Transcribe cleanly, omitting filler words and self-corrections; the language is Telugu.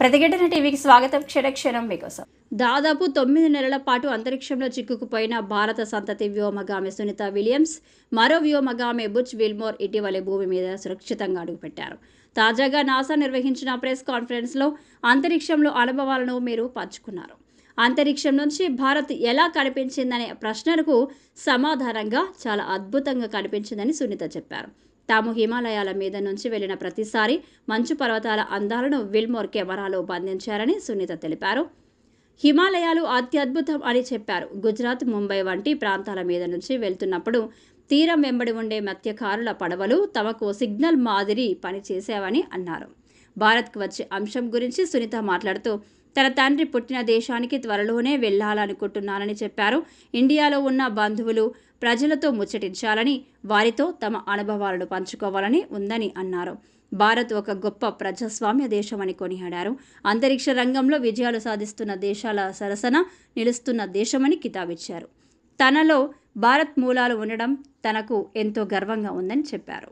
ప్రతిఘటన టీవీకి స్వాగతం. క్షణక్షణం మీకోసం. దాదాపు 9 నెలల పాటు అంతరిక్షంలో చిక్కుకుపోయిన భారత సంతతి వ్యోమగామి సునీత విలియమ్స్, మరో వ్యోమగామి బుచ్ విల్మోర్ ఇటీవలే భూమి మీద సురక్షితంగా అడుగుపెట్టారు. తాజాగా నాసా నిర్వహించిన ప్రెస్ కాన్ఫరెన్స్లో అంతరిక్షంలో అనుభవాలను మీరు పంచుకున్నారు. అంతరిక్షం నుంచి భారత్ ఎలా కనిపించిందనే ప్రశ్నలకు సమాధానంగా చాలా అద్భుతంగా కనిపించిందని సునీత చెప్పారు. తాము హిమాలయాల మీద నుంచి వెళ్లిన ప్రతిసారి మంచు పర్వతాల అందాలను విల్మోర్ కెమెరాలో బంధించారని సునీత తెలిపారు. హిమాలయాలు అత్యద్భుతం అని చెప్పారు. గుజరాత్, ముంబై వంటి ప్రాంతాల మీద నుంచి వెళ్తున్నప్పుడు తీరం వెంబడి ఉండే మత్స్యకారుల పడవలు తమకు సిగ్నల్ మాదిరి పనిచేసేవని అన్నారు. భారత్కు వచ్చే అంశం గురించి సునీత మాట్లాడుతూ తన తండ్రి పుట్టిన దేశానికి త్వరలోనే వెళ్లాలనుకుంటున్నానని చెప్పారు. ఇండియాలో ఉన్న బంధువులు, ప్రజలతో ముచ్చటించాలని, వారితో తమ అనుభవాలను పంచుకోవాలని ఉందని అన్నారు. భారత్ ఒక గొప్ప ప్రజాస్వామ్య దేశమని కొనియాడారు. అంతరిక్ష రంగంలో విజయాలు సాధిస్తున్న దేశాల సరసన నిలుస్తున్న దేశమని కితాబిచ్చారు. తనలో భారత్ మూలాలు ఉండడం తనకు ఎంతో గర్వంగా ఉందని చెప్పారు.